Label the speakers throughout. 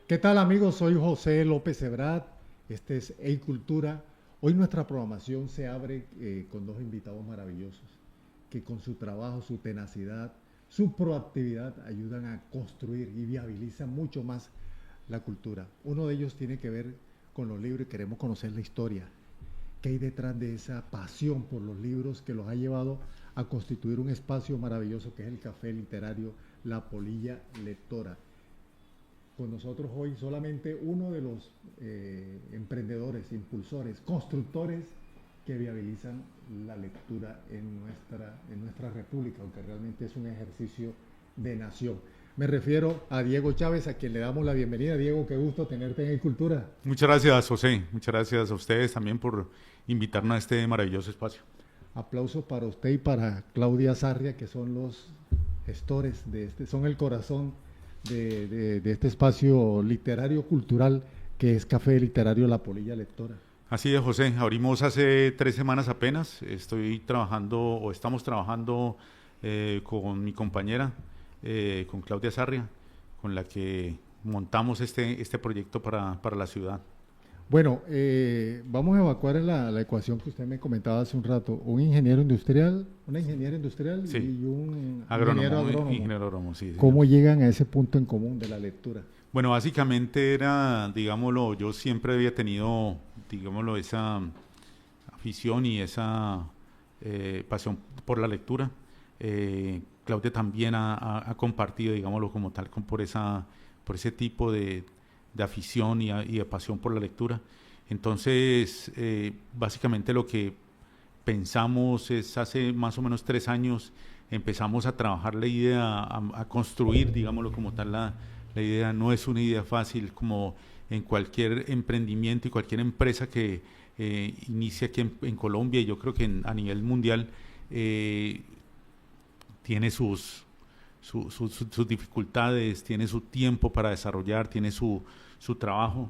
Speaker 1: ¿Qué tal amigos? Soy José López Ebrat, este es Cultura. Hoy nuestra programación se abre con dos invitados maravillosos que con su trabajo, su tenacidad, su proactividad ayudan a construir y viabilizan mucho más la cultura. Uno de ellos tiene que ver con los libros y queremos conocer la historia, qué hay detrás de esa pasión por los libros que los ha llevado a constituir un espacio maravilloso que es el Café Literario La Polilla Lectora. Con nosotros hoy solamente uno de los emprendedores, impulsores, constructores que viabilizan la lectura en nuestra república, aunque realmente es un ejercicio de nación. Me refiero a Diego Chávez, a quien le damos la bienvenida. Diego, qué gusto tenerte en Cultura.
Speaker 2: Muchas gracias, José. Muchas gracias a ustedes también por invitarnos a este maravilloso espacio.
Speaker 1: Aplausos para usted y para Claudia Sarria, que son los gestores de este, son el corazón de este espacio literario cultural que es Café Literario La Polilla Lectora.
Speaker 2: Así es, José. Abrimos hace 3 semanas apenas. Estoy trabajando o estamos trabajando con mi compañera, con Claudia Sarria, con la que montamos este proyecto para la ciudad.
Speaker 1: Bueno, vamos a evacuar la ecuación que usted me comentaba hace un rato. Un ingeniero industrial, una ingeniera industrial
Speaker 2: Sí,
Speaker 1: y un ingeniero
Speaker 2: agrónomo,
Speaker 1: agrónomo.
Speaker 2: ingeniero agrónomo, sí, señor.
Speaker 1: ¿Cómo llegan a ese punto en común de la lectura?
Speaker 2: Bueno, básicamente era, digámoslo, yo siempre había tenido, digámoslo, esa afición y esa pasión por la lectura. Claudia también ha compartido, digámoslo, como tal, por ese tipo de afición y de pasión por la lectura. Entonces, básicamente lo que pensamos es hace más o menos 3 años empezamos a trabajar la idea, a construir, digámoslo como tal, la idea. No es una idea fácil, como en cualquier emprendimiento y cualquier empresa que inicia aquí en Colombia, y yo creo que a nivel mundial tiene sus dificultades, tiene su tiempo para desarrollar, tiene su trabajo.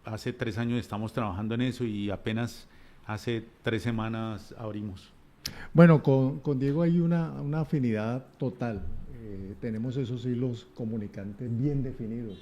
Speaker 2: Hace 3 años estamos trabajando en eso y apenas hace 3 semanas abrimos.
Speaker 1: Bueno, con Diego hay una afinidad total. Tenemos esos hilos comunicantes bien definidos.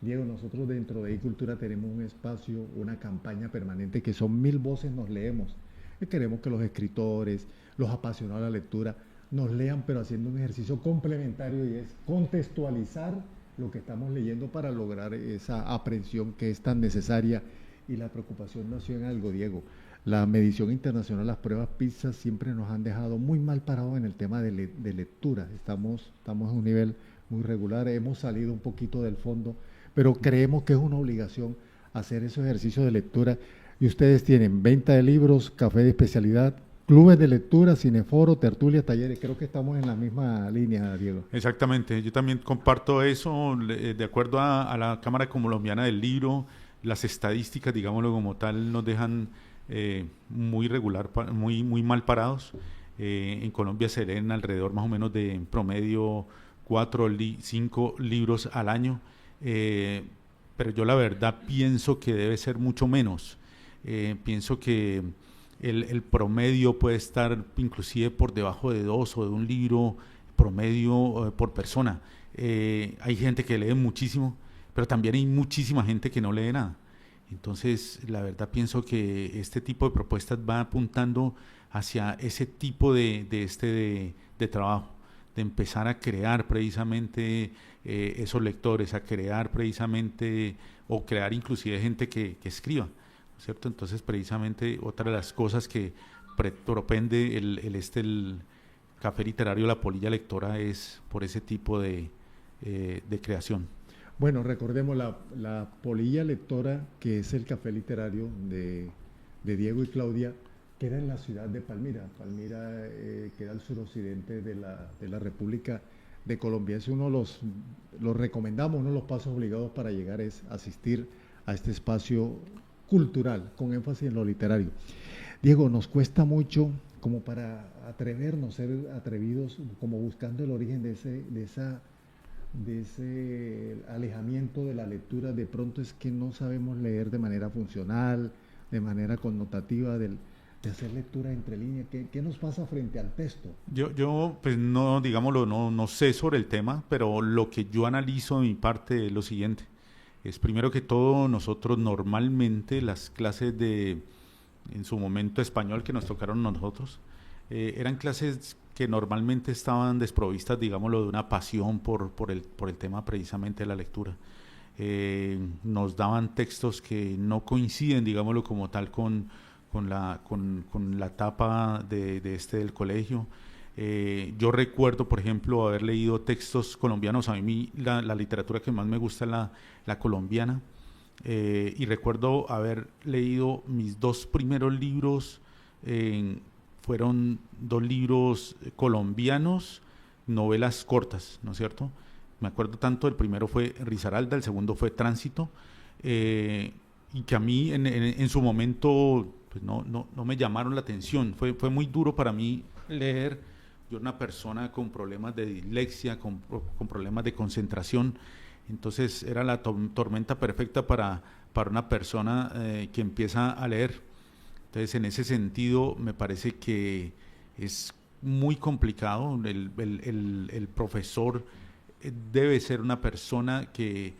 Speaker 1: Diego, nosotros dentro de Cultura tenemos un espacio, una campaña permanente que son 1000 voces nos leemos. Y queremos que los escritores, los apasionados de la lectura, nos lean, pero haciendo un ejercicio complementario y es contextualizar lo que estamos leyendo para lograr esa aprehensión que es tan necesaria. Y la preocupación nació en algo, Diego. La medición internacional, las pruebas PISA siempre nos han dejado muy mal parados en el tema de lectura. Estamos en un nivel muy regular, hemos salido un poquito del fondo, pero creemos que es una obligación hacer esos ejercicios de lectura. Y ustedes tienen venta de libros, café de especialidad, clubes de lectura, cineforo, tertulias, talleres. Creo que estamos en la misma línea, Diego.
Speaker 2: Exactamente, yo también comparto eso, de acuerdo a la Cámara Colombiana del Libro. Las estadísticas, digámoslo como tal, nos dejan muy regular, muy mal parados. En Colombia se leen alrededor más o menos de en promedio 5 libros al año, pero yo la verdad pienso que debe ser mucho menos. Pienso que el promedio puede estar inclusive por debajo de 2 o de un libro promedio por persona. Hay gente que lee muchísimo, pero también hay muchísima gente que no lee nada. Entonces, la verdad pienso que este tipo de propuestas va apuntando hacia ese tipo de trabajo, de empezar a crear precisamente esos lectores, a crear precisamente, o crear inclusive gente que escriba, ¿cierto? Entonces, precisamente, otra de las cosas que propende el Café Literario La Polilla Lectora es por ese tipo de creación.
Speaker 1: Bueno, recordemos la Polilla Lectora, que es el café literario de Diego y Claudia, queda en la ciudad de Palmira. Palmira queda al suroccidente de la República de Colombia. Es uno de los recomendamos, uno de los pasos obligados para llegar es asistir a este espacio cultural, con énfasis en lo literario. Diego, nos cuesta mucho como para atrevernos, ser atrevidos, como buscando el origen de ese alejamiento de la lectura. De pronto es que no sabemos leer de manera funcional, de manera connotativa, de hacer lectura entre líneas. ¿Qué nos pasa frente al texto?
Speaker 2: Yo pues no, digámoslo, no sé sobre el tema, pero lo que yo analizo de mi parte es lo siguiente. es primero que todo, nosotros normalmente las clases en su momento español que nos tocaron a nosotros, eran clases que normalmente estaban desprovistas, digámoslo, de una pasión por el tema precisamente de la lectura. Nos daban textos que no coinciden, digámoslo como tal, con la etapa del colegio. Yo recuerdo, por ejemplo, haber leído textos colombianos. A mí la literatura que más me gusta es la colombiana, y recuerdo haber leído mis dos primeros libros, fueron dos libros colombianos, novelas cortas, ¿no es cierto? Me acuerdo tanto, el primero fue Risaralda, el segundo fue Tránsito, y que a mí en su momento pues no me llamaron la atención. Fue muy duro para mí leer. Yo era una persona con problemas de dislexia, con problemas de concentración, entonces era la tormenta perfecta para una persona que empieza a leer. Entonces, en ese sentido, me parece que es muy complicado. El profesor debe ser una persona que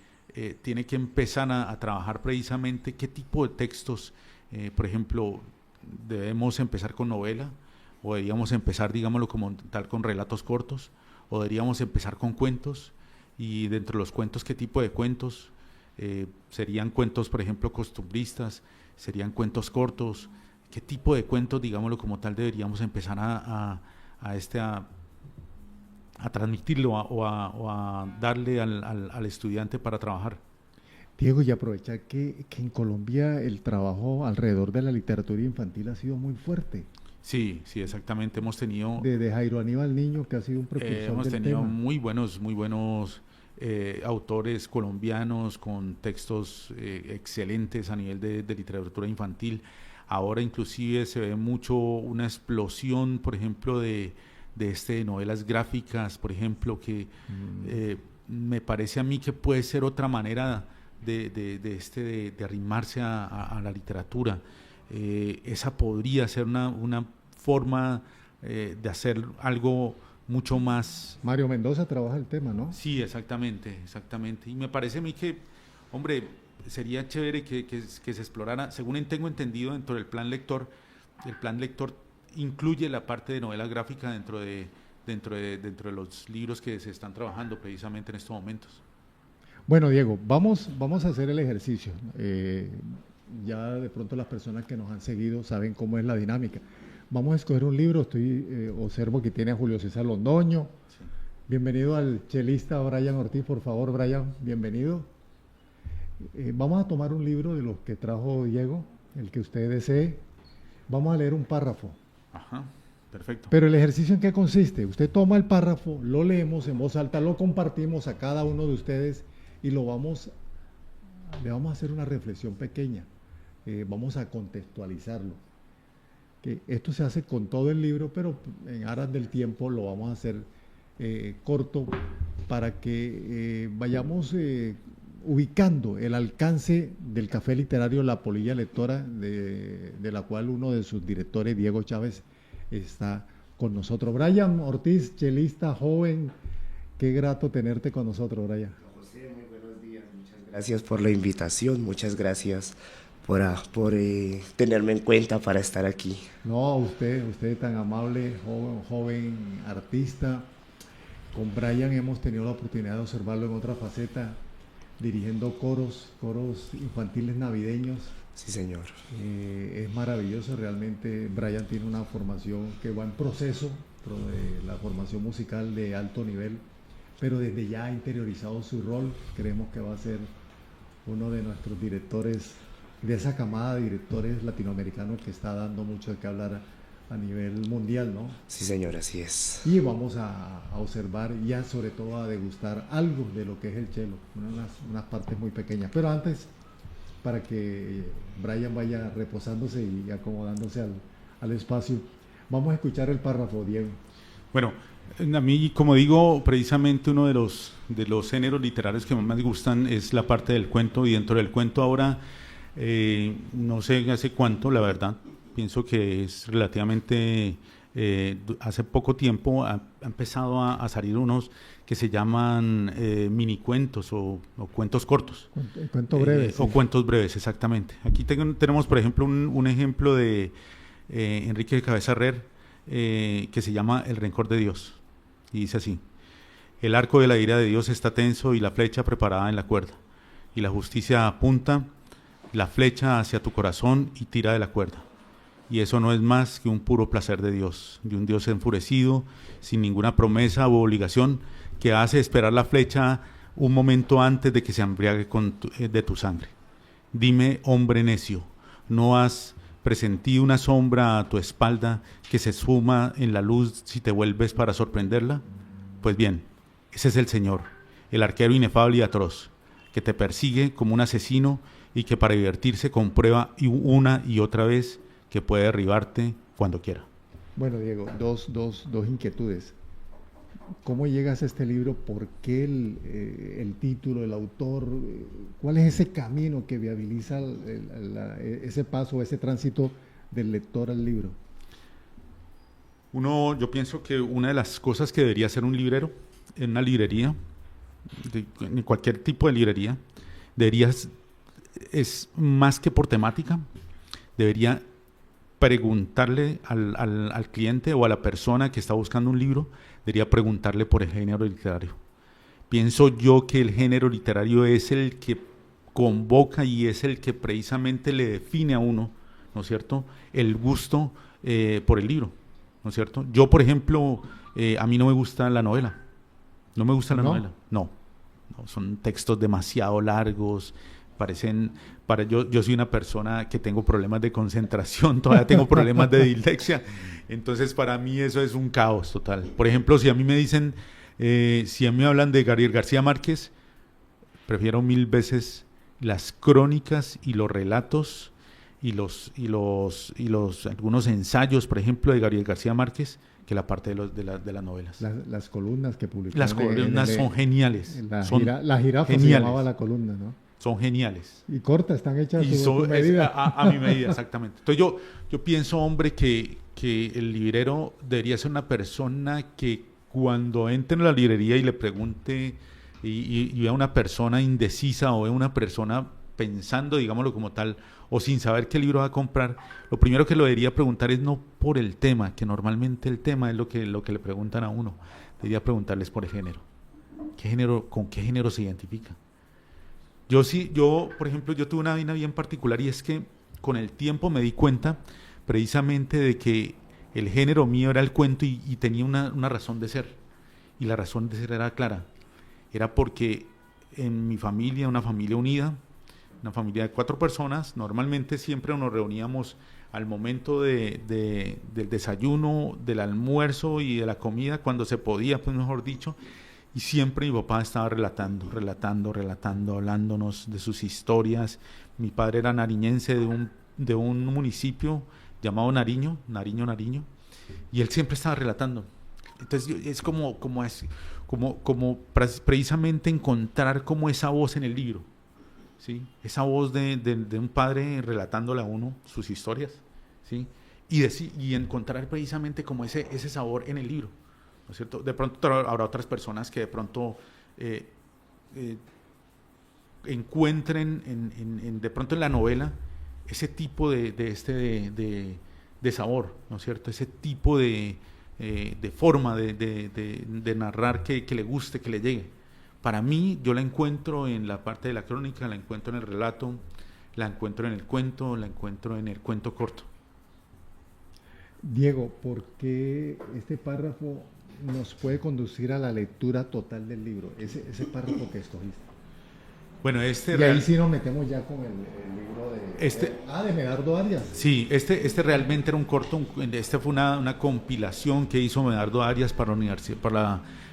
Speaker 2: tiene que empezar a trabajar precisamente qué tipo de textos, por ejemplo, debemos empezar con novela, o deberíamos empezar, digámoslo como tal, con relatos cortos, o deberíamos empezar con cuentos, y dentro de los cuentos, qué tipo de cuentos, serían cuentos, por ejemplo, costumbristas, serían cuentos cortos, qué tipo de cuentos, digámoslo como tal, deberíamos empezar a transmitirlo o a darle al estudiante para trabajar.
Speaker 1: Diego, y aprovechar que en Colombia el trabajo alrededor de la literatura infantil ha sido muy fuerte.
Speaker 2: Sí, exactamente. Hemos tenido...
Speaker 1: Desde Jairo Aníbal Niño, que ha sido un precursor del tema.
Speaker 2: Hemos tenido muy buenos autores colombianos con textos excelentes a nivel de literatura infantil. Ahora inclusive se ve mucho una explosión, por ejemplo, de novelas gráficas, por ejemplo, que me parece a mí que puede ser otra manera de arrimarse a la literatura. Esa podría ser una forma de hacer algo mucho más...
Speaker 1: Mario Mendoza trabaja el tema, ¿no?
Speaker 2: Sí, exactamente. Y me parece a mí que, hombre, sería chévere que se explorara. Según tengo entendido, dentro del plan lector, el plan lector incluye la parte de novela gráfica dentro de los libros que se están trabajando precisamente en estos momentos.
Speaker 1: Bueno, Diego, vamos a hacer el ejercicio. Ya de pronto las personas que nos han seguido saben cómo es la dinámica. Vamos a escoger un libro. Observo que tiene a Julio César Londoño. Sí. Bienvenido al chelista Brian Ortiz, por favor, Brian, bienvenido. Vamos a tomar un libro de los que trajo Diego, el que usted desee. Vamos a leer un párrafo.
Speaker 2: Ajá, perfecto.
Speaker 1: Pero el ejercicio, ¿en qué consiste? Usted toma el párrafo, lo leemos en voz alta, lo compartimos a cada uno de ustedes y le vamos a hacer una reflexión pequeña. Vamos a contextualizarlo. Que esto se hace con todo el libro, pero en aras del tiempo lo vamos a hacer corto para que vayamos ubicando el alcance del Café Literario La Polilla Lectora, de la cual uno de sus directores, Diego Chávez, está con nosotros. Brian Ortiz, chelista joven, qué grato tenerte con nosotros, Brian.
Speaker 3: José, muy buenos días, muchas gracias por la invitación, muchas gracias por tenerme en cuenta para estar aquí.
Speaker 1: No, usted tan amable, joven artista. Con Brian hemos tenido la oportunidad de observarlo en otra faceta, dirigiendo coros infantiles navideños.
Speaker 3: Sí, señor.
Speaker 1: Es maravilloso, realmente. Brian tiene una formación que va en proceso, de la formación musical de alto nivel, pero desde ya ha interiorizado su rol. Creemos que va a ser uno de nuestros directores, de esa camada de directores latinoamericanos que está dando mucho de qué hablar a nivel mundial, ¿no?
Speaker 3: Sí, señor, así es.
Speaker 1: Y vamos a observar, ya sobre todo a degustar algo de lo que es el cello, unas partes muy pequeñas. Pero antes, para que Brian vaya reposándose y acomodándose al espacio, vamos a escuchar el párrafo, Diego.
Speaker 2: Bueno, a mí, como digo, precisamente uno de los géneros literarios que más me gustan es la parte del cuento, y dentro del cuento ahora, no sé hace cuánto, la verdad, pienso que es relativamente hace poco tiempo ha empezado a salir unos que se llaman mini cuentos o cuentos cortos.
Speaker 1: Cuentos breves.
Speaker 2: O cuentos breves, exactamente. Aquí tenemos, por ejemplo, un ejemplo de Enrique de Cabeza Herrera, que se llama El rencor de Dios. Y dice así: el arco de la ira de Dios está tenso y la flecha preparada en la cuerda. Y la justicia apunta la flecha hacia tu corazón y tira de la cuerda. Y eso no es más que un puro placer de Dios, de un Dios enfurecido, sin ninguna promesa u obligación, que hace esperar la flecha un momento antes de que se embriague de tu sangre. Dime, hombre necio, ¿no has presentido una sombra a tu espalda que se esfuma en la luz si te vuelves para sorprenderla? Pues bien, ese es el Señor, el arquero inefable y atroz, que te persigue como un asesino y que para divertirse comprueba una y otra vez que puede derribarte cuando quiera.
Speaker 1: Bueno, Diego, dos inquietudes. ¿Cómo llegas a este libro? ¿Por qué el título, el autor? ¿Cuál es ese camino que viabiliza ese paso, ese tránsito del lector al libro?
Speaker 2: Yo pienso que una de las cosas que debería hacer un librero en una librería, en cualquier tipo de librería, es más que por temática, debería preguntarle al cliente o a la persona que está buscando un libro, debería preguntarle por el género literario. Pienso yo que el género literario es el que convoca y es el que precisamente le define a uno, ¿no es cierto?, el gusto por el libro, ¿no es cierto? Yo, por ejemplo, a mí no me gusta la novela. No me gusta la novela. No, son textos demasiado largos. Yo soy una persona que tengo problemas de concentración, todavía tengo problemas de dislexia, entonces para mí eso es un caos total. Por ejemplo, si a mí me dicen, si a mí me hablan de Gabriel García Márquez, prefiero 1000 veces las crónicas y los relatos y algunos ensayos, por ejemplo, de Gabriel García Márquez, que la parte de las novelas.
Speaker 1: Las columnas que publicaron.
Speaker 2: Las columnas son geniales.
Speaker 1: La jirafa geniales. Se llamaba la columna, ¿no?
Speaker 2: Son geniales.
Speaker 1: Y cortas, están hechas
Speaker 2: a tu medida. A mi medida, exactamente. Entonces yo pienso, hombre, que el librero debería ser una persona que cuando entre en la librería y le pregunte y vea una persona indecisa o vea una persona pensando, digámoslo como tal, o sin saber qué libro va a comprar, lo primero que lo debería preguntar es no por el tema, que normalmente el tema es lo que le preguntan a uno. Debería preguntarles por el género. ¿Con qué género se identifica? Por ejemplo, yo tuve una vaina bien particular y es que con el tiempo me di cuenta precisamente de que el género mío era el cuento y tenía una razón de ser. Y la razón de ser era clara. Era porque en mi familia, una familia unida, una familia de 4 personas, normalmente siempre nos reuníamos al momento del desayuno, del almuerzo y de la comida, cuando se podía, pues mejor dicho. Y siempre mi papá estaba relatando, hablándonos de sus historias. Mi padre era nariñense de un municipio llamado Nariño, y él siempre estaba relatando. Entonces es como precisamente encontrar como esa voz en el libro, ¿sí? Esa voz de un padre relatándole a uno sus historias, ¿sí? Y encontrar precisamente como ese sabor en el libro, ¿no es cierto? De pronto habrá otras personas que de pronto encuentren de pronto en la novela ese tipo de sabor, ¿no es cierto? Ese tipo de forma de narrar que le guste, que le llegue. Para mí, yo la encuentro en la parte de la crónica, la encuentro en el relato, la encuentro en el cuento, la encuentro en el cuento corto.
Speaker 1: Diego, ¿por qué este párrafo nos puede conducir a la lectura total del libro? Ese párrafo que escogiste.
Speaker 2: Bueno,
Speaker 1: ahí sí nos metemos ya con el libro de Medardo Arias.
Speaker 2: Sí, este realmente era un corto, fue una compilación que hizo Medardo Arias para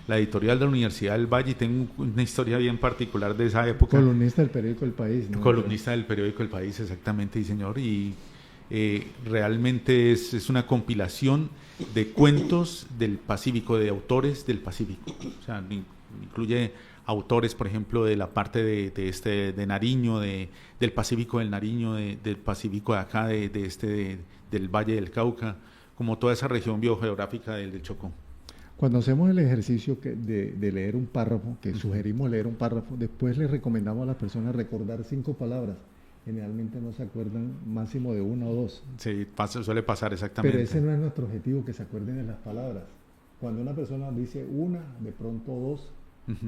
Speaker 2: la editorial de la Universidad del Valle, y tengo una historia bien particular de esa época.
Speaker 1: Columnista del periódico El País, ¿no?
Speaker 2: Columnista del periódico El País, exactamente, sí, señor, y realmente es una compilación de cuentos del Pacífico, de autores del Pacífico. O sea, incluye autores, por ejemplo, de la parte de Nariño, del Pacífico del Nariño, del Pacífico de acá, del Valle del Cauca, como toda esa región biogeográfica del Chocó.
Speaker 1: Cuando hacemos el ejercicio de leer un párrafo, que sugerimos leer un párrafo, después les recomendamos a las personas recordar 5 palabras. Generalmente no se acuerdan máximo de 1 o 2.
Speaker 2: Sí, suele pasar exactamente.
Speaker 1: Pero ese no es nuestro objetivo, que se acuerden de las palabras. Cuando una persona dice una, de pronto 2,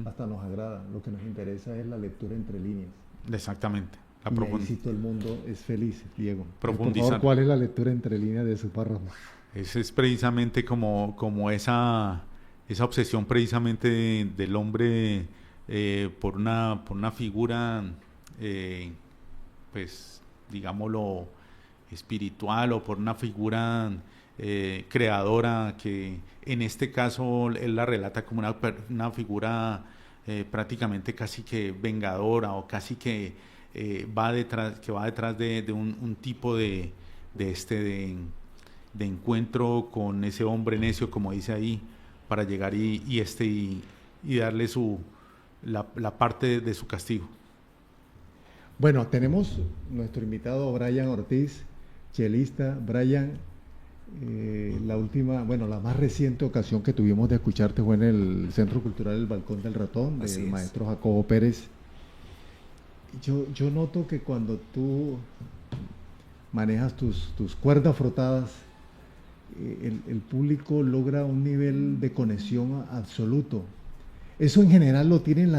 Speaker 1: hasta nos agrada. Lo que nos interesa es la lectura entre líneas.
Speaker 2: Exactamente.
Speaker 1: Y ahí sí todo el mundo es feliz, Diego.
Speaker 2: Profundizar.
Speaker 1: Por favor, ¿cuál es la lectura entre líneas de su párrafo?
Speaker 2: Ese es precisamente como esa obsesión precisamente del hombre por una figura, pues digámoslo, espiritual, o por una figura creadora, que en este caso él la relata como una figura prácticamente casi que vengadora, o casi que va detrás de un tipo de encuentro con ese hombre necio, como dice ahí, para llegar y darle la parte de su castigo.
Speaker 1: Bueno, tenemos nuestro invitado Brian Ortiz, chelista. Brian, la más reciente ocasión que tuvimos de escucharte fue en el Centro Cultural El Balcón del Ratón, del maestro Jacobo Pérez. Yo noto que cuando tú manejas tus cuerdas frotadas, el público logra un nivel de conexión absoluto. ¿Eso en general lo tienen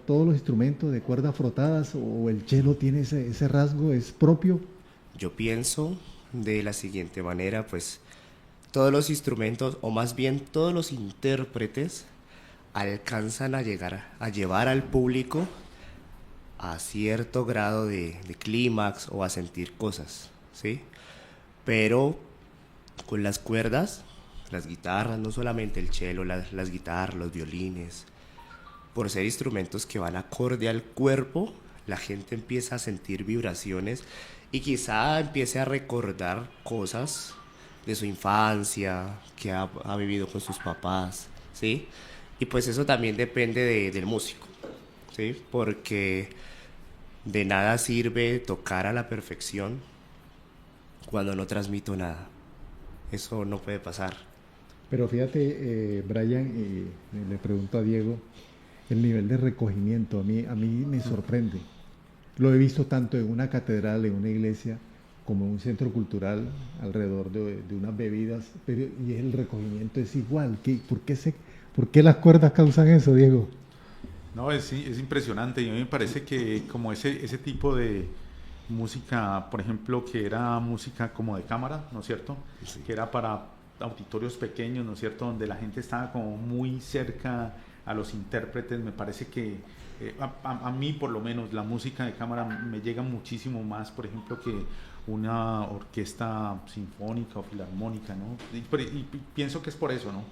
Speaker 1: todos los instrumentos de cuerdas frotadas, o el cello tiene ese rasgo, es propio?
Speaker 3: Yo pienso de la siguiente manera, pues todos los instrumentos, o más bien todos los intérpretes, alcanzan a llevar al público a cierto grado de clímax o a sentir cosas, ¿sí? Pero con las cuerdas, las guitarras, no solamente el cello, las guitarras, los violines, por ser instrumentos que van acorde al cuerpo, la gente empieza a sentir vibraciones y quizá empiece a recordar cosas de su infancia, que ha vivido con sus papás, ¿sí? Y pues eso también depende del músico, ¿sí? Porque de nada sirve tocar a la perfección cuando no transmito nada. Eso no puede pasar.
Speaker 1: Pero fíjate, Brian, le pregunto a Diego, el nivel de recogimiento a mí me sorprende. Lo he visto tanto en una catedral, en una iglesia, como en un centro cultural, alrededor de unas bebidas, y el recogimiento es igual. ¿Por qué las cuerdas causan eso, Diego?
Speaker 2: No, es impresionante, y a mí me parece que como ese tipo de música, por ejemplo, que era música como de cámara, ¿no es cierto? Sí. Que era para auditorios pequeños, ¿no es cierto? Donde la gente estaba como muy cerca a los intérpretes. Me parece que a mí, por lo menos, la música de cámara me llega muchísimo más, por ejemplo, que una orquesta sinfónica o filarmónica, ¿no? Y pienso que es por eso, ¿no?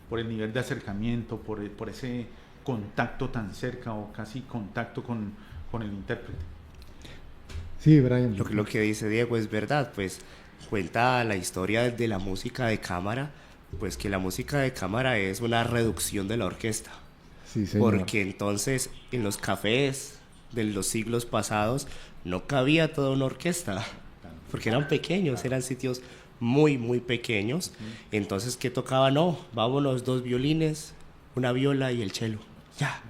Speaker 2: Por el nivel de acercamiento, por ese contacto tan cerca, o casi contacto con el intérprete.
Speaker 1: Sí, Brian.
Speaker 3: Lo que dice Diego es verdad, pues cuenta la historia de la música de cámara, pues que la música de cámara es una reducción de la orquesta.
Speaker 1: Sí, señor.
Speaker 3: Porque entonces en los cafés de los siglos pasados no cabía toda una orquesta, porque eran pequeños, eran sitios muy, muy pequeños. Entonces, ¿qué tocaba? No, vámonos 2 violines, una viola y el cello. Ya.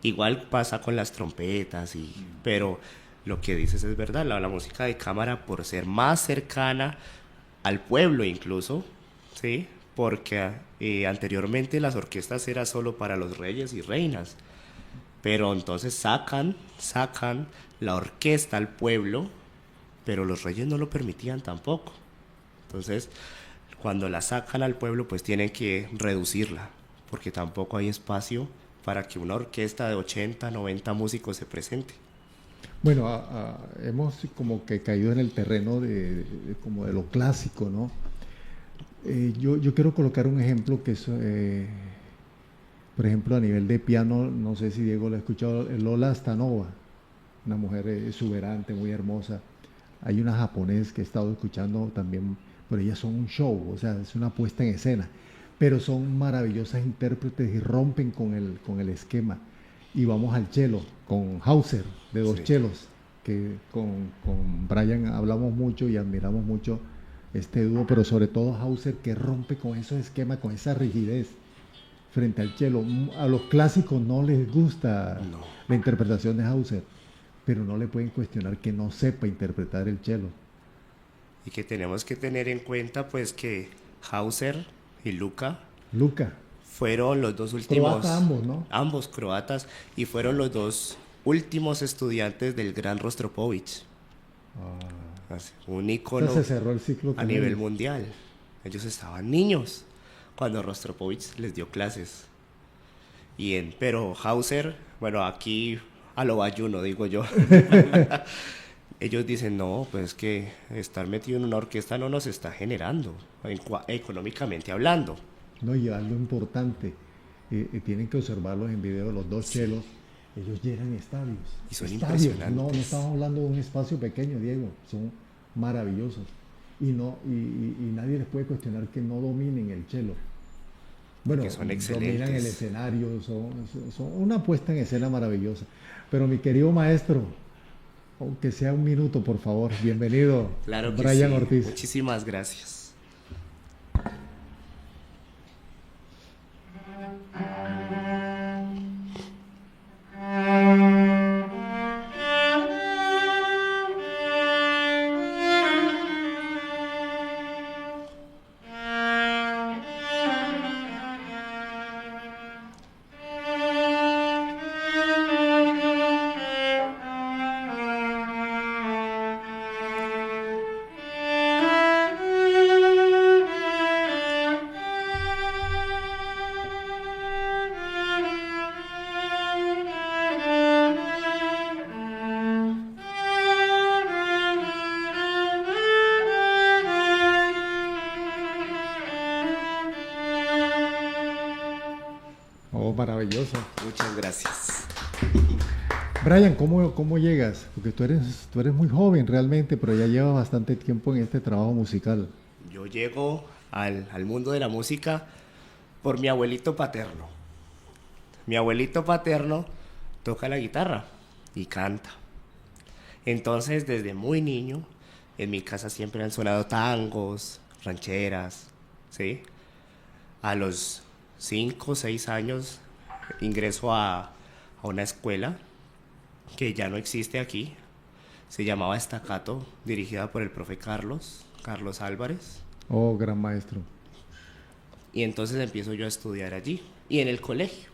Speaker 3: Igual pasa con las trompetas, pero lo que dices es verdad, la música de cámara, por ser más cercana al pueblo incluso, ¿sí? Porque anteriormente las orquestas eran solo para los reyes y reinas, pero entonces sacan la orquesta al pueblo, pero los reyes no lo permitían tampoco. Entonces, cuando la sacan al pueblo, pues tienen que reducirla, porque tampoco hay espacio para que una orquesta de 80, 90 músicos se presente.
Speaker 1: Bueno, hemos como que caído en el terreno como de lo clásico, ¿no? Yo quiero colocar un ejemplo que es, por ejemplo, a nivel de piano, no sé si Diego lo ha escuchado, Lola Stanova, una mujer exuberante, muy hermosa. Hay una japonés que he estado escuchando también, pero ellas son un show, o sea, es una puesta en escena, pero son maravillosas intérpretes y rompen con el esquema. Y vamos al cello, con Hauser, de 2 chelos, que con Brian hablamos mucho y admiramos mucho este dúo, pero sobre todo Hauser, que rompe con esos esquemas, con esa rigidez frente al cello. A los clásicos no les gusta
Speaker 3: No.
Speaker 1: la interpretación de Hauser, pero no le pueden cuestionar que no sepa interpretar el cello.
Speaker 3: Y que tenemos que tener en cuenta pues que Hauser y Luca
Speaker 1: Luca,
Speaker 3: fueron los dos últimos...
Speaker 1: croata ambos, ¿no?
Speaker 3: Ambos croatas, y fueron los dos últimos estudiantes del gran Rostropovich. Un ícono
Speaker 1: Se cerró el ciclo
Speaker 3: a
Speaker 1: con
Speaker 3: nivel
Speaker 1: ellos.
Speaker 3: mundial. Ellos estaban niños cuando Rostropovich les dio clases. Pero Hauser, bueno, aquí a lo bayuno, digo yo. Ellos dicen, no, pues que estar metido en una orquesta no nos está generando, económicamente hablando.
Speaker 1: No, y algo importante, tienen que observarlos en video, los dos chelos, ellos llenan estadios.
Speaker 3: Y son
Speaker 1: Estadios,
Speaker 3: impresionantes.
Speaker 1: no estamos hablando de un espacio pequeño, Diego, son maravillosos. Y nadie les puede cuestionar que no dominen el chelo. Bueno,
Speaker 3: Que son
Speaker 1: dominan
Speaker 3: excelentes.
Speaker 1: el escenario, son una puesta en escena maravillosa. Pero mi querido maestro, aunque sea un minuto, por favor, bienvenido,
Speaker 3: Claro que
Speaker 1: Brian
Speaker 3: sí.
Speaker 1: Ortiz.
Speaker 3: Muchísimas gracias.
Speaker 1: Oh, maravilloso.
Speaker 3: Muchas gracias.
Speaker 1: Brian, ¿cómo llegas? Porque tú eres muy joven realmente, pero ya llevas bastante tiempo en este trabajo musical.
Speaker 3: Yo llego al mundo de la música por mi abuelito paterno. Mi abuelito paterno toca la guitarra y canta. Entonces, desde muy niño, en mi casa siempre han sonado tangos, rancheras, ¿sí? A los 5 o 6 años ingreso a una escuela que ya no existe aquí. Se llamaba Estacato, dirigida por el profe Carlos Álvarez.
Speaker 1: Oh, gran maestro.
Speaker 3: Y entonces empiezo yo a estudiar allí y en el colegio.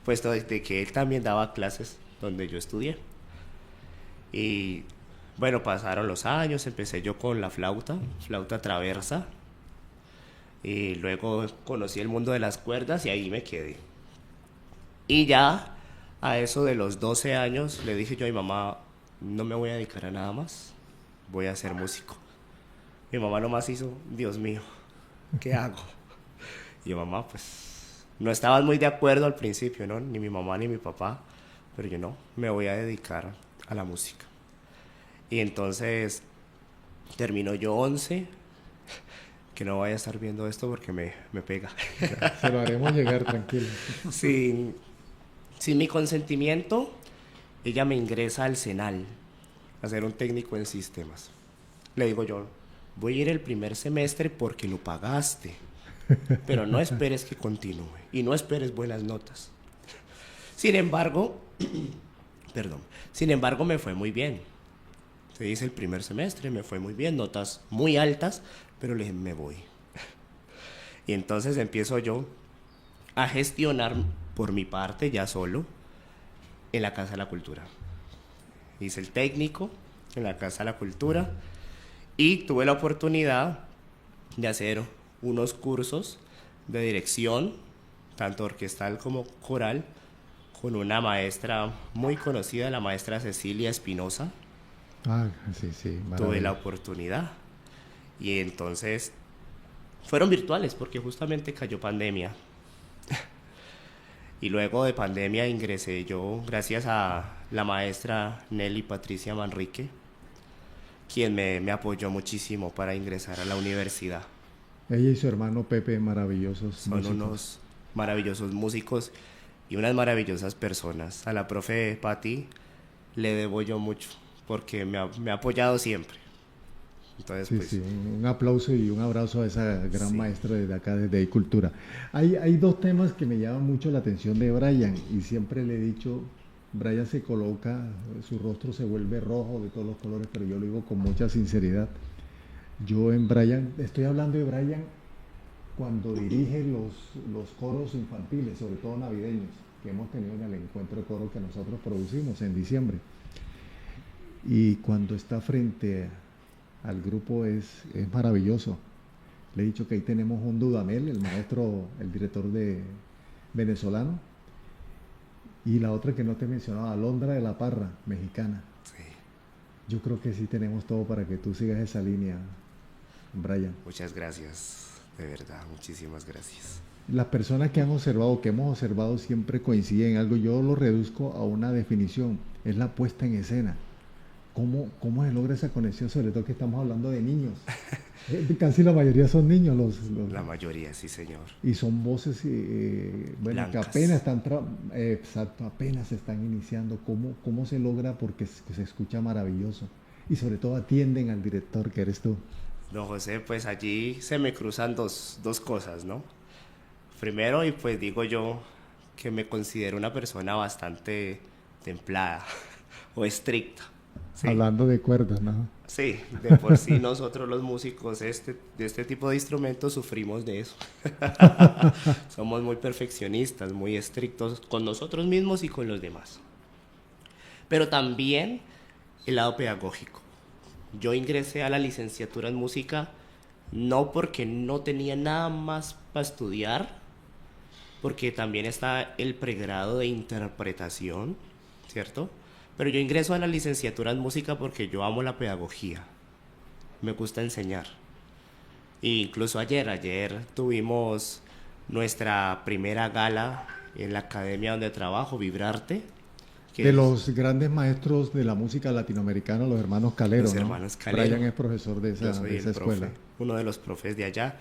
Speaker 3: Puesto desde que él también daba clases donde yo estudié. Y bueno, pasaron los años, empecé yo con la flauta traversa. Y luego conocí el mundo de las cuerdas y ahí me quedé. Y ya a eso de los 12 años le dije yo a mi mamá, no me voy a dedicar a nada más, voy a ser músico. Mi mamá nomás hizo, Dios mío, ¿qué hago? Y yo, mamá, pues no estaban muy de acuerdo al principio, ¿no? Ni mi mamá ni mi papá, pero yo no, me voy a dedicar a la música. Y entonces termino yo 11, que no vaya a estar viendo esto porque me pega.
Speaker 1: Se lo haremos llegar, tranquilo.
Speaker 3: Sin mi consentimiento, ella me ingresa al SENAL a ser un técnico en sistemas. Le digo yo, voy a ir el primer semestre porque lo pagaste, pero no esperes que continúe y no esperes buenas notas. Sin embargo, me fue muy bien. Se dice el primer semestre, me fue muy bien, notas muy altas, pero le dije, me voy. Y entonces empiezo yo a gestionar por mi parte, ya solo, en la Casa de la Cultura. Hice el técnico en la Casa de la Cultura y tuve la oportunidad de hacer unos cursos de dirección, tanto orquestal como coral, con una maestra muy conocida, la maestra Cecilia Espinosa.
Speaker 1: Ah, sí, maravilla.
Speaker 3: Tuve la oportunidad. Y entonces fueron virtuales porque justamente cayó pandemia. Y luego de pandemia ingresé yo gracias a la maestra Nelly Patricia Manrique, quien me apoyó muchísimo para ingresar a la universidad.
Speaker 1: Ella y su hermano Pepe, maravillosos
Speaker 3: Son
Speaker 1: músicos.
Speaker 3: unos maravillosos músicos y unas maravillosas personas. A la profe Patti le debo yo mucho porque me ha apoyado siempre. Entonces,
Speaker 1: Sí,
Speaker 3: pues,
Speaker 1: sí, un aplauso y un abrazo a esa gran
Speaker 3: sí.
Speaker 1: maestra desde acá, desde iCultura. Hay dos temas que me llaman mucho la atención de Brian y siempre le he dicho, Brian se coloca, su rostro se vuelve rojo de todos los colores, pero yo lo digo con mucha sinceridad. Yo en Brian, estoy hablando de Brian cuando dirige los coros infantiles, sobre todo navideños, que hemos tenido en el encuentro de coro que nosotros producimos en diciembre. Y cuando está frente al grupo es maravilloso. Le he dicho que ahí tenemos un Dudamel, el maestro, el director de venezolano, y la otra que no te mencionaba, Alondra de la Parra, mexicana.
Speaker 3: Sí.
Speaker 1: Yo creo que sí tenemos todo para que tú sigas esa línea, Brian.
Speaker 3: Muchas gracias, de verdad, muchísimas gracias.
Speaker 1: Las personas que han observado, que hemos observado, siempre coinciden en algo. Yo lo reduzco a una definición, es la puesta en escena. ¿Cómo se logra esa conexión? Sobre todo que estamos hablando de niños. Casi la mayoría son niños.
Speaker 3: La mayoría, sí, señor.
Speaker 1: Y son voces bueno, que
Speaker 3: Blancas.
Speaker 1: apenas están, exacto, apenas se están iniciando. ¿Cómo se logra? Porque se escucha maravilloso. Y sobre todo atienden al director, que eres tú.
Speaker 3: Don José, pues allí se me cruzan dos cosas, ¿no? Primero, y pues digo yo que me considero una persona bastante templada o estricta. ¿Sí?
Speaker 1: Hablando de cuerdas, ¿no?
Speaker 3: Sí, de por sí nosotros los músicos de este tipo de instrumentos sufrimos de eso. Somos muy perfeccionistas, muy estrictos con nosotros mismos y con los demás. Pero también el lado pedagógico. Yo ingresé a la licenciatura en música no porque no tenía nada más para estudiar, porque también está el pregrado de interpretación, ¿cierto? Pero yo ingreso a la licenciatura en música porque yo amo la pedagogía. Me gusta enseñar. E incluso ayer tuvimos nuestra primera gala en la academia donde trabajo, Vibrarte.
Speaker 1: De los grandes maestros de la música latinoamericana, los hermanos Calero,
Speaker 3: Los
Speaker 1: ¿no?
Speaker 3: hermanos Calero.
Speaker 1: Brian es profesor de
Speaker 3: Yo
Speaker 1: esa,
Speaker 3: soy
Speaker 1: de esa
Speaker 3: el
Speaker 1: escuela.
Speaker 3: profe, uno de los profes de allá.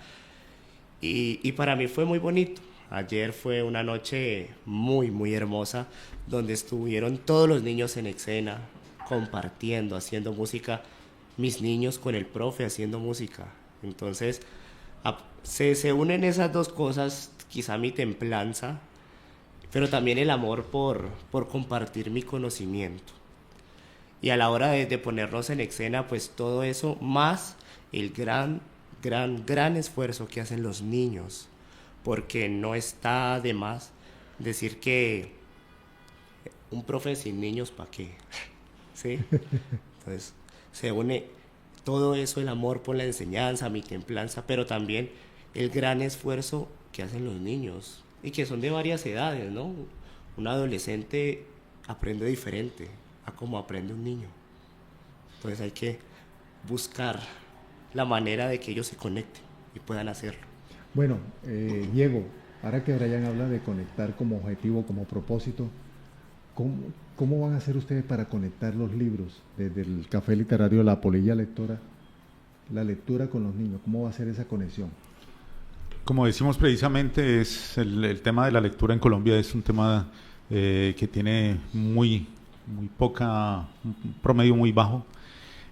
Speaker 3: Y para mí fue muy bonito. Ayer fue una noche muy, muy hermosa, donde estuvieron todos los niños en escena, compartiendo, haciendo música. Mis niños con el profe haciendo música. Entonces, se unen esas dos cosas, quizá mi templanza, pero también el amor por compartir mi conocimiento. Y a la hora de ponernos en escena, pues todo eso, más el gran esfuerzo que hacen los niños, porque no está de más decir que un profe sin niños, ¿para qué? ¿Sí? Entonces, se une todo eso, el amor por la enseñanza, mi templanza, pero también el gran esfuerzo que hacen los niños, y que son de varias edades, ¿no? Un adolescente aprende diferente a como aprende un niño. Entonces hay que buscar la manera de que ellos se conecten y puedan hacerlo.
Speaker 1: Bueno, Diego, ahora que Brian habla de conectar como objetivo, como propósito, ¿cómo van a hacer ustedes para conectar los libros desde el Café Literario, la Polilla Lectora, la lectura con los niños? ¿Cómo va a ser esa conexión?
Speaker 2: Como decimos precisamente, es el tema de la lectura en Colombia es un tema que tiene muy poca, un promedio muy bajo.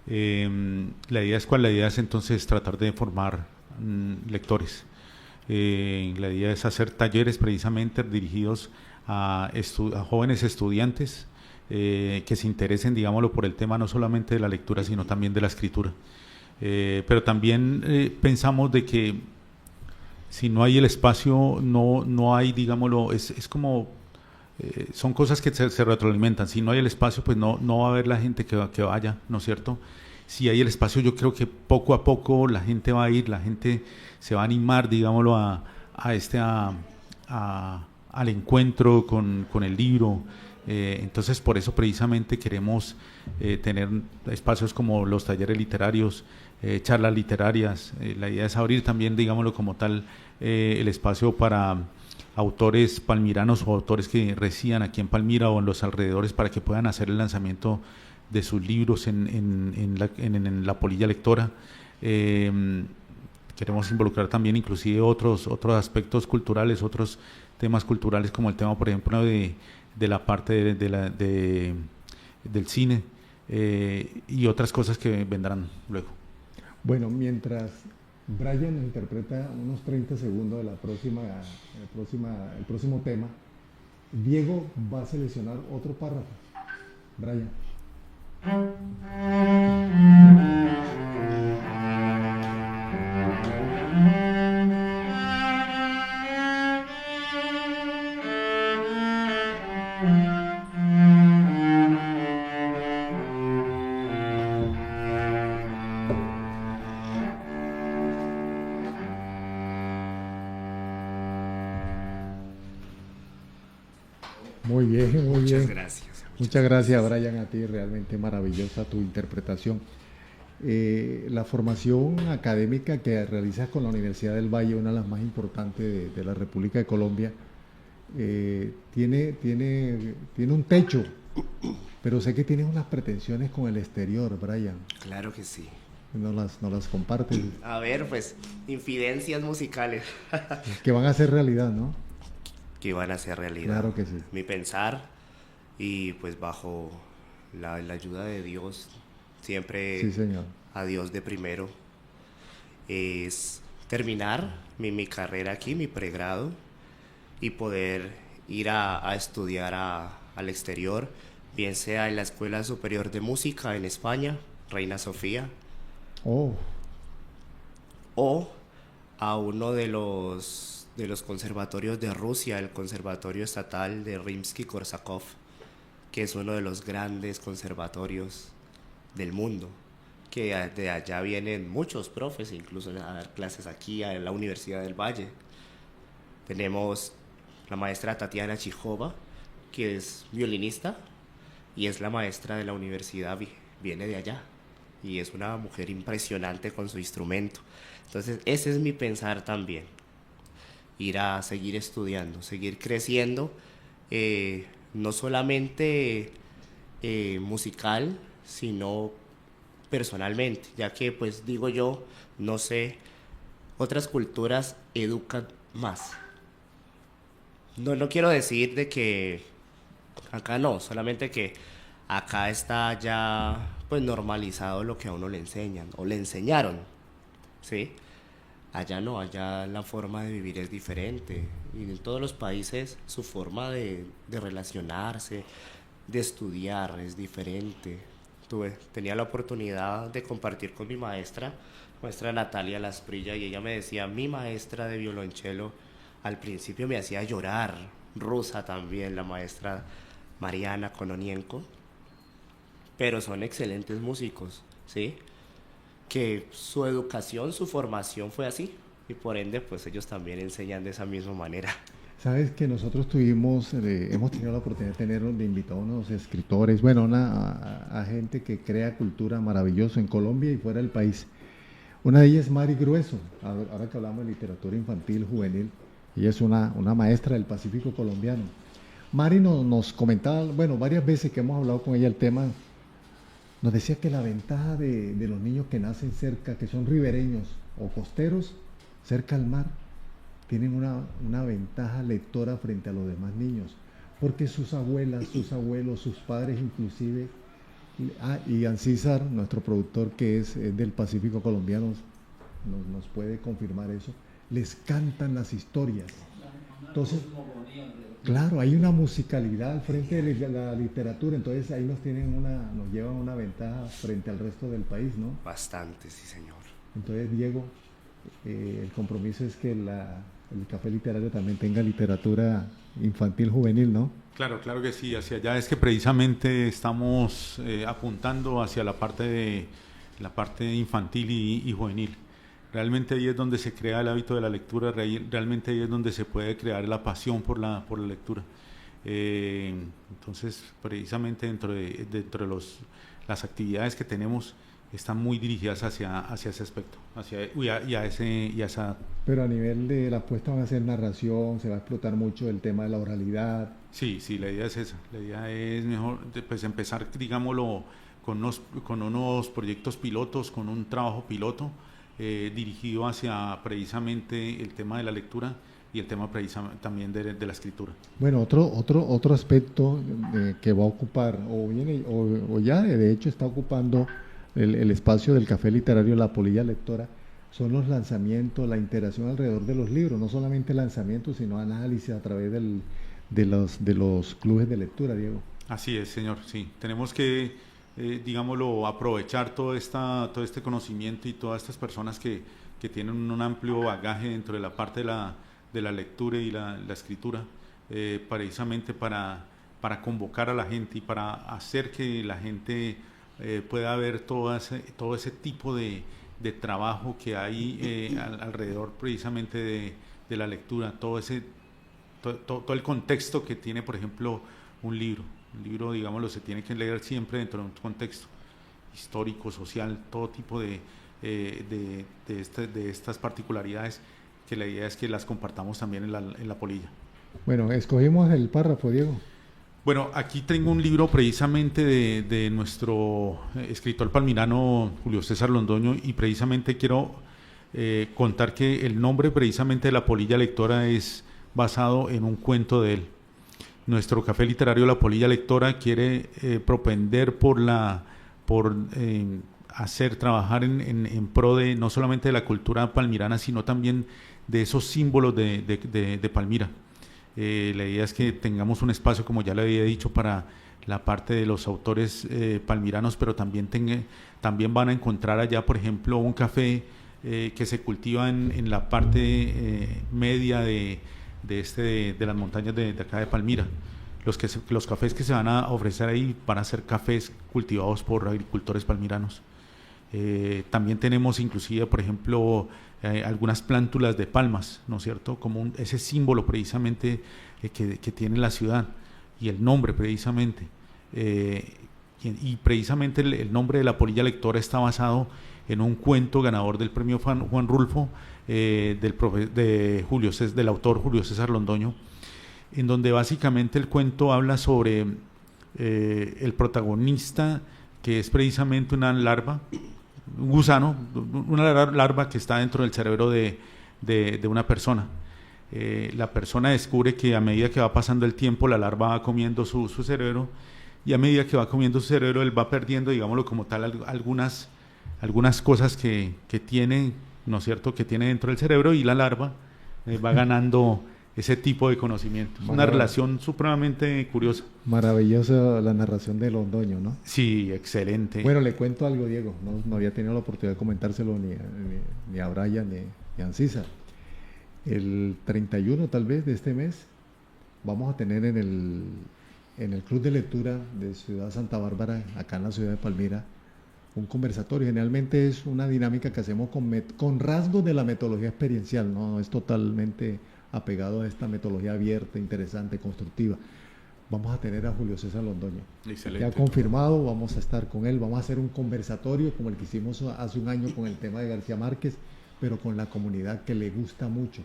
Speaker 2: La idea es entonces tratar de formar lectores. La idea es hacer talleres precisamente dirigidos a jóvenes estudiantes que se interesen, digámoslo, por el tema no solamente de la lectura, sino también de la escritura. Pero también pensamos de que si no hay el espacio, no hay, digámoslo, es como, son cosas que se retroalimentan. Si no hay el espacio, pues no va a haber la gente que vaya, ¿no es cierto? Si hay el espacio, yo creo que poco a poco la gente va a ir, la gente se va a animar, digámoslo, al encuentro con el libro. Entonces, por eso precisamente queremos tener espacios como los talleres literarios, charlas literarias. La idea es abrir también, digámoslo como tal, el espacio para autores palmiranos o autores que residan aquí en Palmira o en los alrededores para que puedan hacer el lanzamiento de sus libros en la Polilla Lectora. Queremos involucrar también inclusive otros aspectos culturales, otros temas culturales como el tema, por ejemplo, de la parte del cine y otras cosas que vendrán luego.
Speaker 1: Bueno, mientras Brian nos interpreta unos 30 segundos de el próximo tema, Diego va a seleccionar otro párrafo. Brian. Muy bien, muy
Speaker 3: Muchas
Speaker 1: bien.
Speaker 3: gracias.
Speaker 1: Muchas gracias, Brian, a ti. Realmente maravillosa tu interpretación. La formación académica que realizas con la Universidad del Valle, una de las más importantes de la República de Colombia, tiene un techo, pero sé que tienes unas pretensiones con el exterior, Brian.
Speaker 3: Claro que sí.
Speaker 1: No las compartes,
Speaker 3: A ver, pues, infidencias musicales
Speaker 1: que van a ser realidad, ¿no?
Speaker 3: que van a ser realidad.
Speaker 1: Claro que sí.
Speaker 3: Mi pensar, y pues bajo la ayuda de Dios, siempre
Speaker 1: Sí, señor.
Speaker 3: a Dios de primero, es terminar mi carrera aquí, mi pregrado, y poder ir a estudiar al exterior, bien sea en la Escuela Superior de Música en España, Reina Sofía,
Speaker 1: Oh,
Speaker 3: o a uno de los conservatorios de Rusia, el Conservatorio Estatal de Rimsky-Korsakov, que es uno de los grandes conservatorios del mundo, que de allá vienen muchos profes, incluso a dar clases aquí en la Universidad del Valle. Tenemos la maestra Tatiana Chijova, que es violinista y es la maestra de la universidad, viene de allá y es una mujer impresionante con su instrumento. Entonces ese es mi pensar también, ir a seguir estudiando, seguir creciendo, no solamente musical, sino personalmente, ya que pues digo yo, no sé, otras culturas educan más. No quiero decir de que acá no, solamente que acá está ya pues normalizado lo que a uno le enseñan o le enseñaron, ¿sí? Allá no, allá la forma de vivir es diferente y en todos los países su forma de relacionarse, de estudiar es diferente. Tenía la oportunidad de compartir con mi maestra Natalia Lasprilla, y ella me decía, mi maestra de violonchelo al principio me hacía llorar, rusa también, la maestra Mariana Kononienko, pero son excelentes músicos, ¿sí? Que su educación, su formación fue así, y por ende pues ellos también enseñan de esa misma manera.
Speaker 1: sabes que nosotros hemos tenido la oportunidad de tener de invitados unos escritores, bueno, a gente que crea cultura maravillosa en Colombia y fuera del país. Una de ellas es Mari Grueso, ahora que hablamos de literatura infantil, juvenil, ella es una maestra del Pacífico colombiano. Mari nos comentaba, bueno, varias veces que hemos hablado con ella el tema, nos decía que la ventaja de los niños que nacen cerca, que son ribereños o costeros, cerca al mar, tienen una ventaja lectora frente a los demás niños, porque sus abuelas, sus abuelos, sus padres inclusive, y Ancísar, nuestro productor que es del Pacífico colombiano, nos puede confirmar eso, les cantan las historias. Entonces, claro, hay una musicalidad al frente de la literatura, entonces ahí nos llevan una ventaja frente al resto del país, ¿no?
Speaker 3: Bastante, sí señor.
Speaker 1: Entonces, Diego, el compromiso es que el café literario también tenga literatura infantil, juvenil, ¿no?
Speaker 2: Claro, claro que sí, hacia allá es que precisamente estamos apuntando hacia la parte infantil y juvenil. Realmente ahí es donde se crea el hábito de la lectura, realmente ahí es donde se puede crear la pasión por la lectura. Entonces, precisamente dentro de las actividades que tenemos están muy dirigidas hacia ese aspecto, y a esa.
Speaker 1: Pero a nivel de la apuesta van a hacer narración, se va a explotar mucho el tema de la oralidad.
Speaker 2: Sí, la idea es esa. La idea es mejor pues empezar, digámoslo, con unos proyectos pilotos, con un trabajo piloto dirigido hacia precisamente el tema de la lectura y el tema precisamente también de la escritura.
Speaker 1: Bueno, otro aspecto que va a ocupar, o ya de hecho está ocupando el espacio del Café Literario La Polilla Lectora, son los lanzamientos, la interacción alrededor de los libros, no solamente lanzamientos, sino análisis a través de los clubes de lectura, Diego.
Speaker 2: Así es, señor, sí. Tenemos que, digámoslo, aprovechar todo este conocimiento y todas estas personas que tienen un amplio bagaje dentro de la parte de la lectura y la escritura, precisamente para convocar a la gente y para hacer que la gente pueda ver todo ese tipo de trabajo que hay alrededor precisamente de la lectura, todo el contexto que tiene, por ejemplo, un libro. Un libro, digámoslo, se tiene que leer siempre dentro de un contexto histórico, social, todo tipo de estas particularidades, que la idea es que las compartamos también en la polilla.
Speaker 1: Bueno, escogimos el párrafo, Diego.
Speaker 2: Bueno, aquí tengo un libro precisamente de nuestro escritor palmirano Julio César Londoño, y precisamente quiero contar que el nombre precisamente de La Polilla Lectora es basado en un cuento de él. Nuestro café literario La Polilla Lectora quiere propender por hacer, trabajar en pro de no solamente de la cultura palmirana, sino también de esos símbolos de Palmira. La idea es que tengamos un espacio, como ya le había dicho, para la parte de los autores palmiranos, pero también van a encontrar allá, por ejemplo, un café que se cultiva en la parte media de las montañas de acá de Palmira. Los cafés que se van a ofrecer ahí van a ser cafés cultivados por agricultores palmiranos. También tenemos inclusive, por ejemplo, algunas plántulas de palmas, ¿no es cierto? Como ese símbolo precisamente que tiene la ciudad, y el nombre precisamente. Y precisamente el nombre de La Polilla Lectora está basado en un cuento ganador del premio Juan Rulfo, del autor Julio César Londoño, en donde básicamente el cuento habla sobre el protagonista, que es precisamente una larva, un gusano, una larva que está dentro del cerebro de una persona. La persona descubre que a medida que va pasando el tiempo, la larva va comiendo su cerebro, y a medida que va comiendo su cerebro, él va perdiendo, digámoslo como tal, algunas cosas que tiene, ¿no es cierto?, que tiene dentro del cerebro, y la larva va ganando ese tipo de conocimiento. Es una relación supremamente curiosa.
Speaker 1: Maravillosa la narración de Londoño, ¿no?
Speaker 2: Sí, excelente.
Speaker 1: Bueno, le cuento algo, Diego. No había tenido la oportunidad de comentárselo ni a Brian ni a Ancisa. El 31 tal vez de este mes vamos a tener en el Club de Lectura de Ciudad Santa Bárbara, acá en la ciudad de Palmira, un conversatorio. Generalmente es una dinámica que hacemos con rasgos de la metodología experiencial, no es totalmente apegado a esta metodología abierta, interesante, constructiva. Vamos a tener a Julio César Londoño.
Speaker 2: Excelente.
Speaker 1: Ya confirmado, vamos a estar con él, vamos a hacer un conversatorio como el que hicimos hace un año con el tema de García Márquez, pero con la comunidad que le gusta mucho.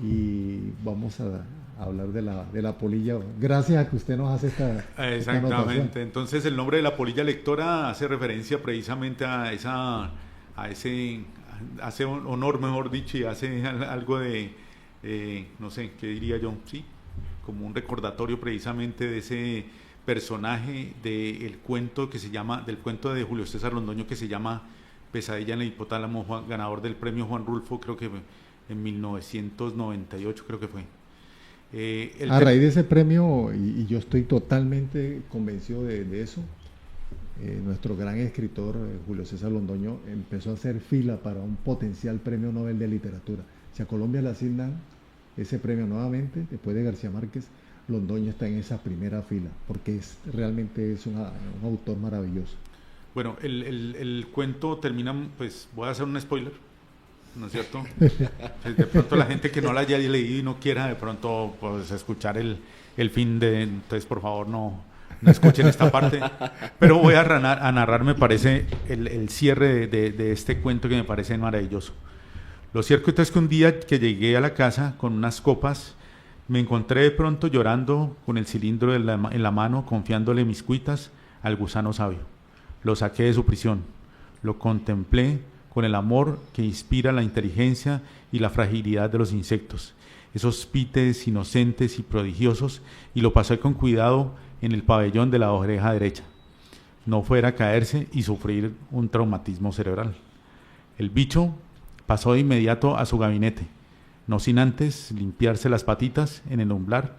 Speaker 1: Y vamos a hablar de la polilla, gracias a que usted nos hace esta
Speaker 2: Exactamente. Entonces el nombre de La Polilla Lectora hace referencia precisamente hace honor, mejor dicho, y hace algo de no sé, ¿qué diría yo? Sí, como un recordatorio precisamente de ese personaje del cuento de Julio César Londoño, que se llama Pesadilla en el hipotálamo, ganador del premio Juan Rulfo, creo que en 1998 creo que fue.
Speaker 1: A raíz de ese premio, y yo estoy totalmente convencido de eso, nuestro gran escritor Julio César Londoño empezó a hacer fila para un potencial premio Nobel de Literatura. Si a Colombia le asignan ese premio nuevamente, después de García Márquez, Londoño está en esa primera fila, porque realmente es un autor maravilloso.
Speaker 2: Bueno, el cuento termina, pues voy a hacer un spoiler, ¿no es cierto? De pronto la gente que no la haya leído y no quiera de pronto pues escuchar el fin entonces por favor no escuchen esta parte, pero voy a narrar, me parece, el cierre de este cuento, que me parece maravilloso. Lo cierto es que un día que llegué a la casa con unas copas, me encontré de pronto llorando con el cilindro en la mano, confiándole mis cuitas al gusano sabio. Lo saqué de su prisión, lo contemplé con el amor que inspira la inteligencia y la fragilidad de los insectos, esos pites inocentes y prodigiosos, y lo pasé con cuidado en el pabellón de la oreja derecha. no fuera a caerse y sufrir un traumatismo cerebral. El bicho pasó de inmediato a su gabinete, no sin antes limpiarse las patitas en el umbral,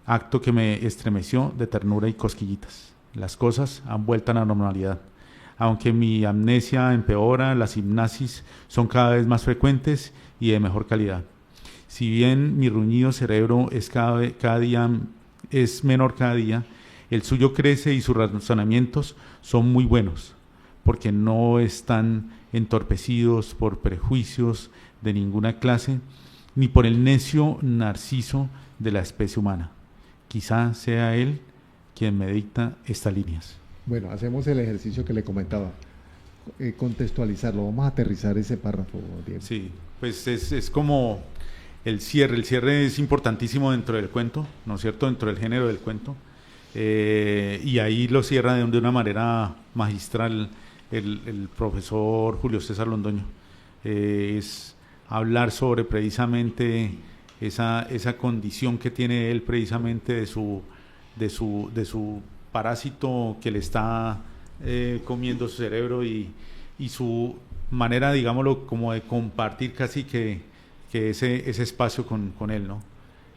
Speaker 2: acto que me estremeció de ternura y cosquillitas. Las cosas han vuelto a la normalidad. Aunque mi amnesia empeora, las hipnosis son cada vez más frecuentes y de mejor calidad. Si bien mi ruñido cerebro es cada día es menor cada día, el suyo crece y sus razonamientos son muy buenos, porque no están entorpecidos por prejuicios de ninguna clase, ni por el necio narciso de la especie humana. Quizá sea él quien me dicta estas líneas.
Speaker 1: Bueno, hacemos el ejercicio que le comentaba. Contextualizarlo, vamos a aterrizar ese párrafo, Diego.
Speaker 2: Sí, pues es como el cierre es importantísimo dentro del cuento, ¿no es cierto?, dentro del género del cuento, y ahí lo cierra de una manera magistral el profesor Julio César Londoño. Es hablar sobre precisamente esa condición que tiene él precisamente de su parásito que le está comiendo su cerebro y su manera, digámoslo, como de compartir casi que ese espacio con él, ¿no?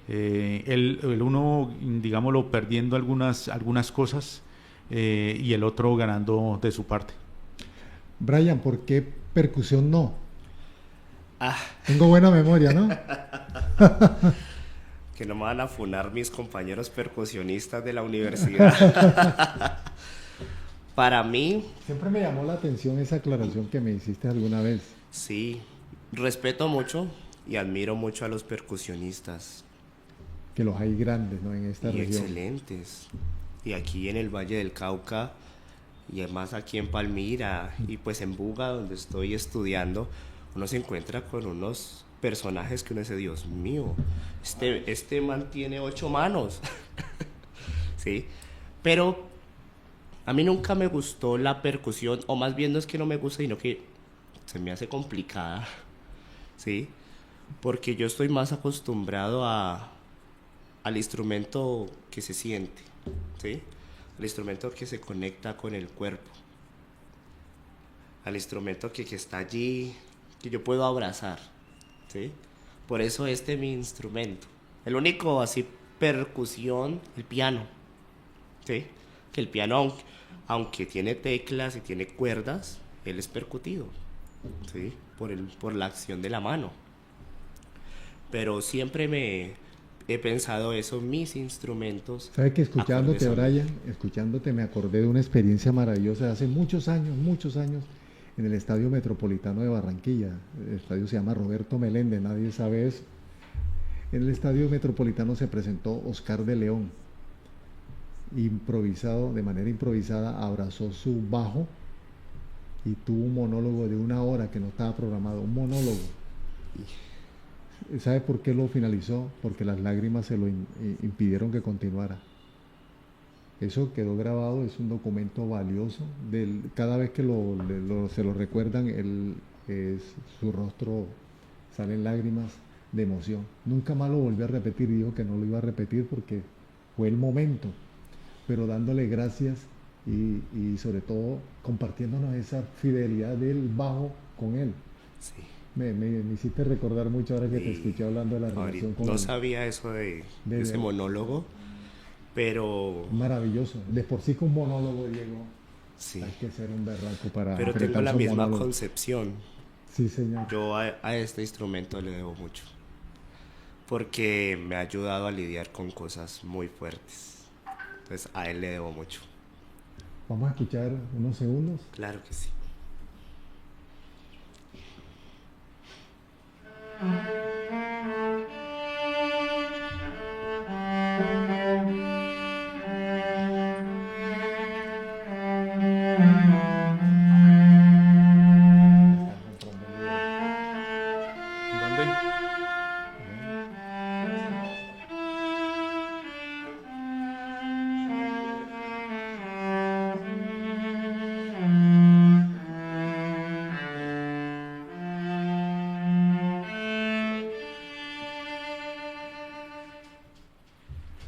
Speaker 2: El uno, digámoslo, perdiendo algunas cosas y el otro ganando de su parte.
Speaker 1: Brian, ¿por qué percusión no? Tengo buena memoria, ¿no?
Speaker 3: Que no me van a funar mis compañeros percusionistas de la universidad. Para mí...
Speaker 1: Siempre me llamó la atención esa aclaración que me hiciste alguna vez.
Speaker 3: Sí, respeto mucho y admiro mucho a los percusionistas.
Speaker 1: Que los hay grandes, ¿no?, en esta región.
Speaker 3: Excelentes. Y aquí en el Valle del Cauca, y además aquí en Palmira, y pues en Buga, donde estoy estudiando, uno se encuentra con unos personajes que uno dice, Dios mío, este man tiene 8 manos. Sí, pero a mí nunca me gustó la percusión, o más bien no es que no me guste, sino que se me hace complicada, ¿sí? Porque yo estoy más acostumbrado al instrumento que se siente, ¿sí? Al instrumento que se conecta con el cuerpo, al instrumento que está allí, que yo puedo abrazar, ¿sí? Por eso este es mi instrumento. El único así percusión, el piano, ¿sí? Que el piano, aunque tiene teclas y tiene cuerdas, él es percutido, ¿sí? Por la acción de la mano. Pero siempre he pensado eso, mis instrumentos.
Speaker 1: ¿Sabes que escuchándote, Brian, escuchándote me acordé de una experiencia maravillosa de hace muchos años, en el Estadio Metropolitano de Barranquilla? El estadio se llama Roberto Meléndez, nadie sabe eso. En el Estadio Metropolitano se presentó Oscar de León. De manera improvisada, abrazó su bajo y tuvo un monólogo de 1 hora que no estaba programado, un monólogo. ¿Sabe por qué lo finalizó? Porque las lágrimas se lo impidieron que continuara. Eso quedó grabado, es un documento valioso. Cada vez que se lo recuerdan, su rostro salen lágrimas de emoción. Nunca más lo volvió a repetir, dijo que no lo iba a repetir porque fue el momento, pero dándole gracias y sobre todo compartiéndonos esa fidelidad del bajo con él.
Speaker 3: Sí.
Speaker 1: Me hiciste recordar mucho ahora que te escuché hablando de la relación con él.
Speaker 3: No sabía eso de ese monólogo, pero...
Speaker 1: Maravilloso. De por sí con un monólogo, Diego,
Speaker 3: sí,
Speaker 1: hay que ser un berraco para...
Speaker 3: Pero tengo la misma concepción.
Speaker 1: Sí, señor.
Speaker 3: Yo a este instrumento le debo mucho, porque me ha ayudado a lidiar con cosas muy fuertes. Entonces a él le debo mucho.
Speaker 1: Vamos a escuchar unos segundos.
Speaker 3: Claro que sí.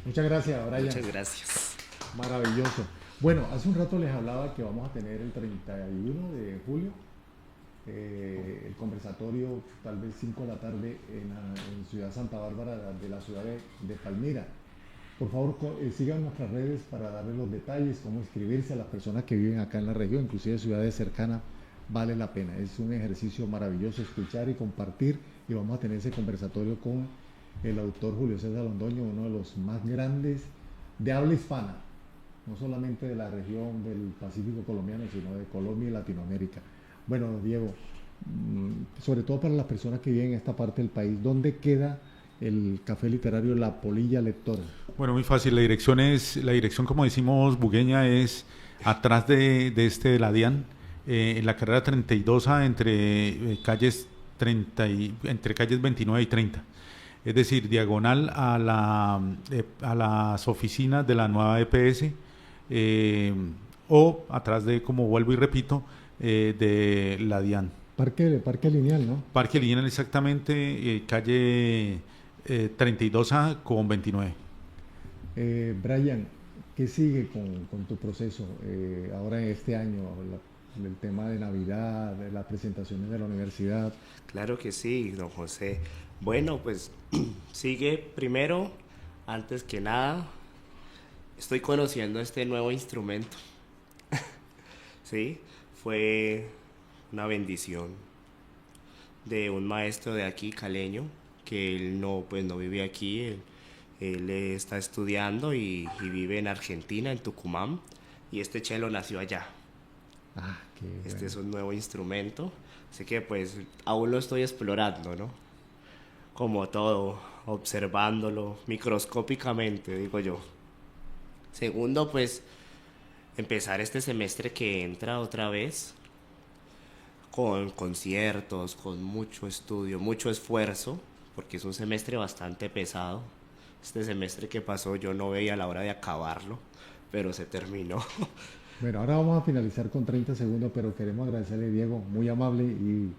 Speaker 1: Muchas gracias, Brian.
Speaker 3: Muchas gracias.
Speaker 1: Maravilloso. Bueno, hace un rato les hablaba que vamos a tener el 31 de julio el conversatorio, tal vez 5 de la tarde en Ciudad Santa Bárbara, de la ciudad de Palmira. Por favor, sigan nuestras redes para darles los detalles, cómo inscribirse a las personas que viven acá en la región, inclusive ciudades cercanas, vale la pena. Es un ejercicio maravilloso escuchar y compartir, y vamos a tener ese conversatorio con el autor Julio César Londoño, uno de los más grandes de habla hispana, no solamente de la región del Pacífico colombiano, sino de Colombia y Latinoamérica. Bueno, Diego, sobre todo para las personas que viven en esta parte del país, ¿dónde queda el café literario La Polilla Lectora?
Speaker 2: Bueno, muy fácil. La dirección, como decimos, bugueña, es atrás de la DIAN, en la carrera 32A, entre calles 29 y 30. Es decir, diagonal a las oficinas de la nueva EPS, o atrás de, como vuelvo y repito, de la DIAN.
Speaker 1: Parque Lineal, ¿no?
Speaker 2: Parque Lineal, exactamente, calle 32A con 29.
Speaker 1: Brian, ¿qué sigue con tu proceso ahora en este año? El tema de Navidad, de las presentaciones de la universidad.
Speaker 3: Claro que sí, don José. Bueno, pues sigue primero, antes que nada, estoy conociendo este nuevo instrumento. Sí, fue una bendición de un maestro de aquí, caleño, que él no vive aquí, él está estudiando y vive en Argentina, en Tucumán, y este cello nació allá.
Speaker 1: Ah, qué bueno.
Speaker 3: Este es un nuevo instrumento, así que pues aún lo estoy explorando, ¿no? Como todo, observándolo microscópicamente, digo yo. Segundo, pues empezar este semestre que entra otra vez con conciertos, con mucho estudio, mucho esfuerzo, porque es un semestre bastante pesado. Este semestre que pasó yo no veía la hora de acabarlo, pero se terminó.
Speaker 1: Bueno, ahora vamos a finalizar con 30 segundos, pero queremos agradecerle a Diego, muy amable, y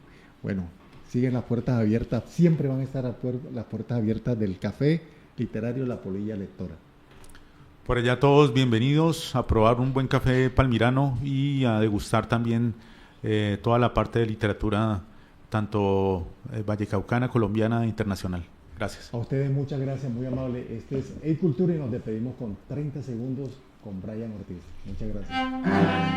Speaker 1: bueno, siguen las puertas abiertas, siempre van a estar las puertas abiertas del café literario La Polilla Lectora.
Speaker 2: Por allá todos bienvenidos a probar un buen café palmirano y a degustar también toda la parte de literatura, tanto vallecaucana, colombiana e internacional. Gracias.
Speaker 1: A ustedes muchas gracias, muy amable. Este es Cultura y nos despedimos con 30 segundos con Brian Ortiz. Muchas gracias.